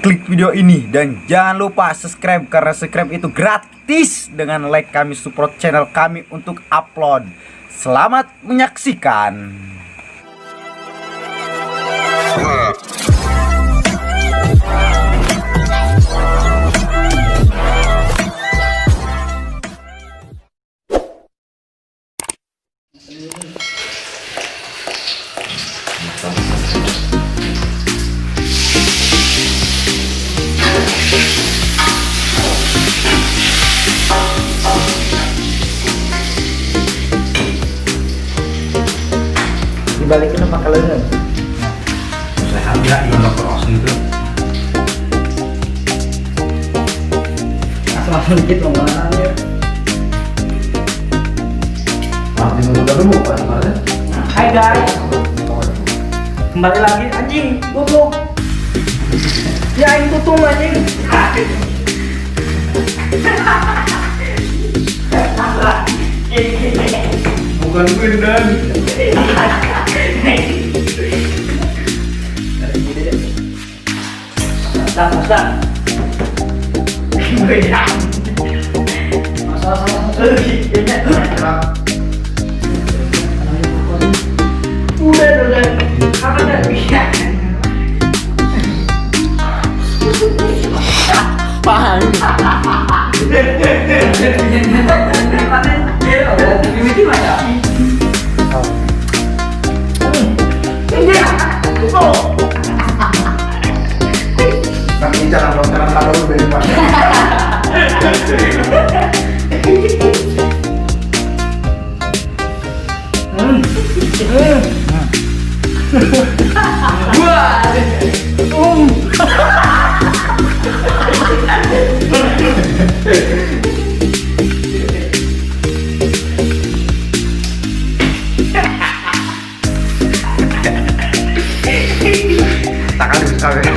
klik video ini dan jangan lupa subscribe karena subscribe itu gratis. Dengan like kami support channel kami untuk upload. Selamat menyaksikan. Dibalikin sama kalian. Saya harga ini cross gitu. Asal dikit ngomongannya. Martin udah berbuka kemarin. Hai guys. Kembali lagi anjing, tutup. Ya ini tutup anjing. Bukan pindan. Masalah. Udah. Apa enggak bisa? Paham. Tapi jangan lontaran kalau dari Pak. Tak ada sekali.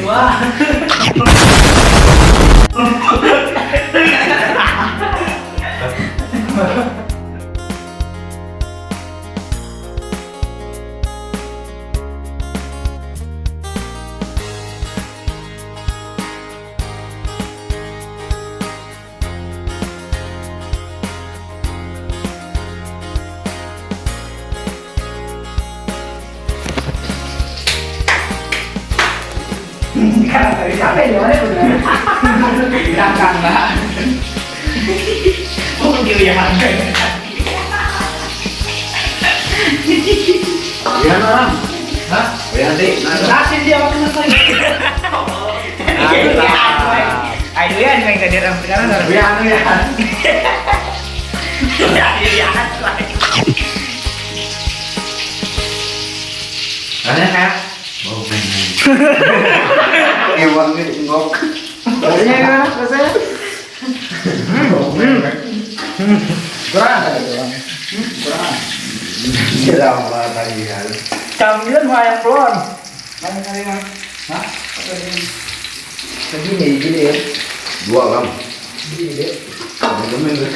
Wah. Siapa yang mana benar? Belakang lah. Oh dia yang ada. Ya orang. Hah? Ya nanti. Nasi dia makan nasi. Ayo ya main tadi orang sekarang harus. Ya anu ya. Ya. Ada kan? Mau main. Iwan ini ngok. Rasanya gimana? Rasanya? Kurang ada kurang. Berapa tadi ya? Camilan banyak pelon. Banyak kali mah. Hah? Begini ya. 2 gram. Gini deh. Temen tuh.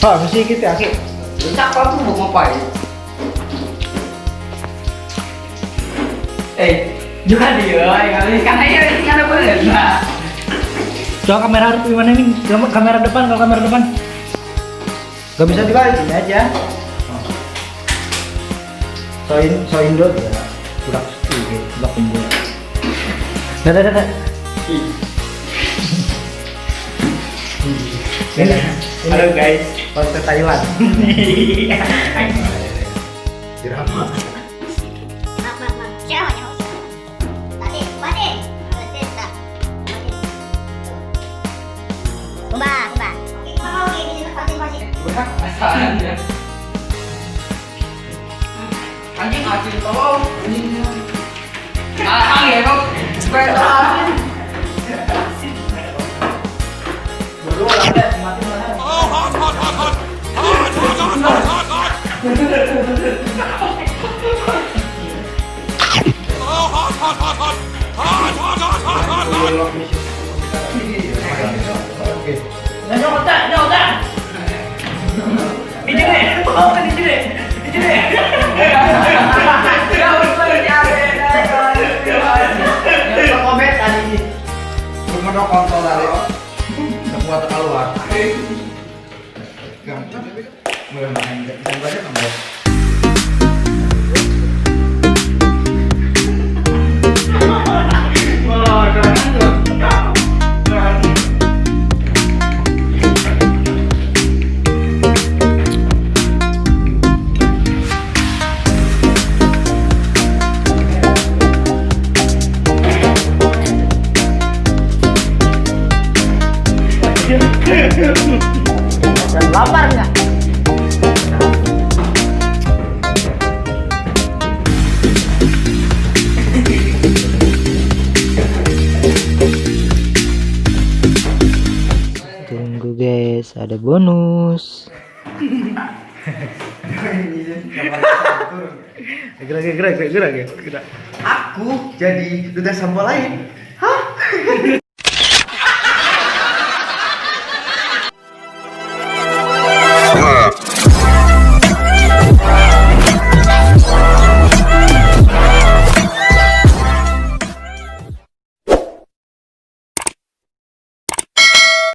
Mesti gitu ya, Ki. Cakap tuh mau ngapain? Jangan dia, karena ini kan apa ya? Coba kamera depan mana nih? Kamera depan, kalau kamera depan. Gak bisa dibalik, ini aja. Soin dulu ya. Udah kumpul. Dah. Halo guys, konser Thailand. Dirama. Anjing asin tolong. Ahang ya kok. Sepeda asin. Bodoh lah deh, mati mana. Hot. Hot. Komen tadi. Cuma dong kontol tadi. Kuat keluar. Mulai main dan banyak kamu. Lapar nggak? Tunggu guys, ada bonus. Gerak. Aku jadi duta sampah lain. Hah?